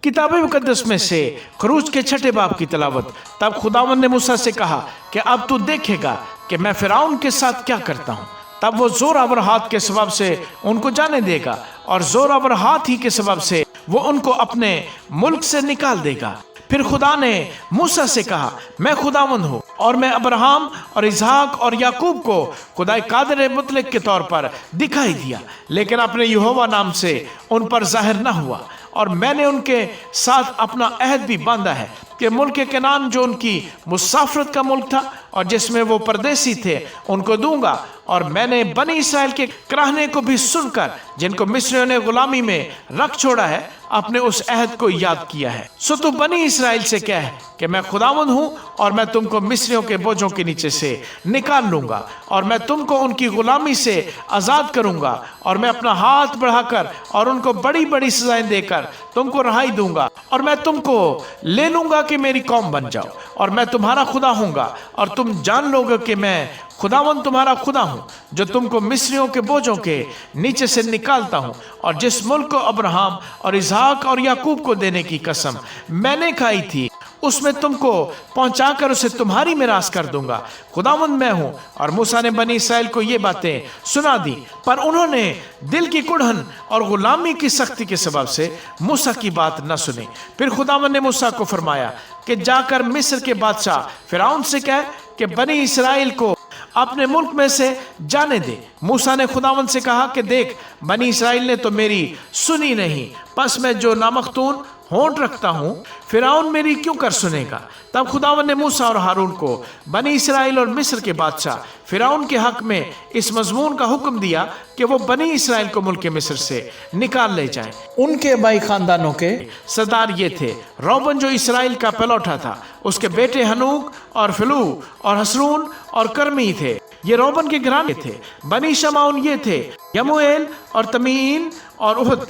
किताब मुकद्दस में से खरूज के 6 बाब की तलावत। तब खुदावंद ने मूसा से कहा कि अब तू देखेगा कि मैं फिरौन के साथ क्या करता हूँ। तब वो जोरावर हाथ के सबब से उनको जाने देगा और जोरावर हाथ ही के सबब से वो उनको अपने मुल्क से निकाल देगा। फिर खुदा ने मूसा से कहा, मैं खुदावंद हूँ और मैं अब्राहम और इसहाक और याकूब को खुदाई कादिर मुतलक के तौर पर दिखाई दिया, लेकिन अपने यहोवा नाम से उन पर जाहिर न हुआ। और मैंने उनके साथ अपना अहद भी बांधा है कि मुल्क कनान जो उनकी मुसाफरत का मुल्क था और जिसमें वो परदेसी थे उनको दूंगा। और मैंने बनी इसराइल के कराहने को भी सुनकर जिनको मिस्रियों ने गुलामी में रख छोड़ा है अपने उस अहद को याद किया है। सो तू बनी इसराइल से कह कि मैं खुदावंद हूँ और मैं तुमको मिस्रियों के बोझों के नीचे से निकाल लूंगा और मैं तुमको उनकी गुलामी से आज़ाद करूंगा और मैं अपना हाथ बढ़ाकर और उनको बड़ी बड़ी सजाएं देकर तुमको रहाई दूंगा और मैं तुमको ले लूंगा कि मेरी कौम बन जाओ और मैं तुम्हारा खुदा हूँगा और तुम जान लोगे कि मैं खुदावंद तुम्हारा खुदा हूँ जो तुमको मिस्रियों के बोझों के नीचे से निकालता हूँ और जिस मुल्क को अब्राहम और इसहाक और याकूब को देने की कसम मैंने खाई थी उसमें तुमको पहुंचाकर उसे तुम्हारी मिरास कर दूंगा। खुदावंद मैं हूँ। और मूसा ने बनी इसराइल को ये बातें सुना दी, पर उन्होंने दिल की कुड़हन और गुलामी की सख्ती के सबब से मूसा की बात न सुनी। फिर खुदावंद ने मूसा को फरमाया कि जाकर मिस्र के बादशाह फिरौन से कह कि बनी इसराइल को अपने मुल्क में से जाने दे। मूसा ने खुदावंद से कहा कि देख, बनी इसराइल ने तो मेरी सुनी नहीं, बस मैं जो नामख्तून होंठ रखता हूँ फिरौन मेरी क्यों कर सुनेगा। तब खुदावंद ने मूसा और हारून को बनी इसराइल और मिस्र के बादशाह फिरौन के हक में इस मजमून का हुक्म दिया कि वो बनी इसराइल को मुल्क मिस्र से निकाल ले जाएं। उनके बाई खानदानों के सरदार ये थे, रोबन जो इसराइल का पलौठा था, उसके बेटे हनूक और फिलू और हसरून और कर्मी थे, ये रोबन के घराने थे। बनी शमाउन ये थे, यमुएल और तमीन और उहद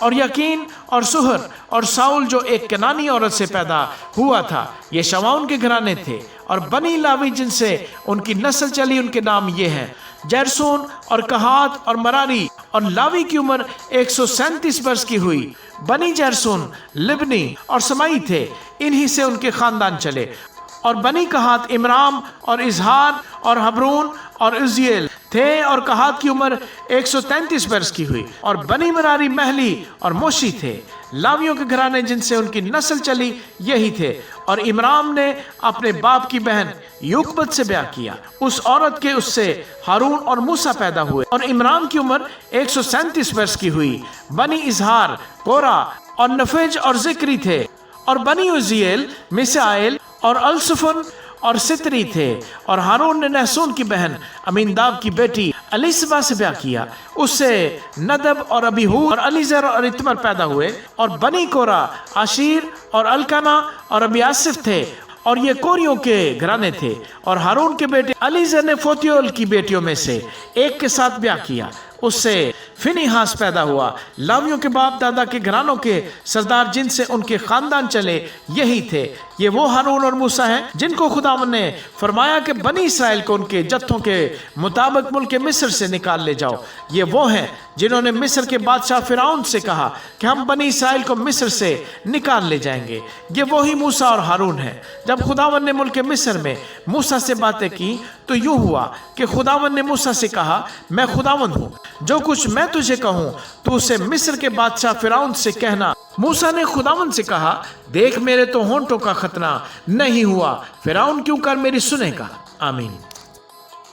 और यकीन और सुहर और साउल जो एक कनानी औरत से पैदा हुआ था, ये शमाउन के घराने थे। और बनी लावी जिनसे उनकी नस्ल चली उनके नाम ये हैं, जरसून और कहात और मरारी। और लावी की उम्र 137 वर्ष की हुई। बनी जरसून लिबनी और समाई थे, इन्हीं से उनके खानदान चले। और बनी कहात इमराम और इजहार और हबरून और उजियल थे, और कहात की उम्र 133 वर्ष की हुई। और बनी मरारी महली और मोशी थे। लावियों के घराने जिनसे उनकी नस्ल चली यही थे। और इमराम ने अपने बाप की बहन युकबत से ब्याह किया, उस औरत के उससे हारून और मूसा पैदा हुए। और इमराम की उम्र 137 वर्ष की हुई। बनी इजहार कोरा और नफेज और जिक्री थे। और बनी उजियल मिसाइल और अलसुफन और सितरी थे। और हारून ने नहसून की बहन अमीनदाब की बेटी अलीसबा से ब्याह किया, उससे नदब और अबीहूद और अलीजर और इतमर पैदा हुए। और बनी कोरा आशीर और अलकाना और अबियासिफ थे, और ये कोरियों के घराने थे। और हारून के बेटे अलीजर ने फोतियोल की बेटियों में से एक के साथ ब्याह किया, उससे फिनिहास पैदा हुआ। लावियों के बाप दादा के घरानों के सरदार जिनसे उनके खानदान चले यही थे। ये वो हारून और मूसा हैं जिनको खुदावंद ने फरमाया कि बनी इसराइल को उनके जत्थों के मुताबिक मुल्क मिस्र से निकाल ले जाओ। ये वो हैं जिन्होंने मिस्र के बादशाह फिरौन से कहा कि हम बनी इसराइल को मिस्र से निकाल ले जाएंगे। ये वही मूसा और हारून हैं। जब खुदावंद ने मुल्क मिस्र में मूसा से बातें की तो यूं हुआ कि खुदावंद ने मूसा से कहा, मैं खुदावंद हूँ, जो कुछ मैं तुझे कहूँ तो उसे मिस्र के बादशाह फिरौन से कहना। मूसा ने खुदावंद से कहा, देख, मेरे तो होंठों का खतना नहीं हुआ, फिरौन क्यों कर मेरी सुनेगा। आमीन।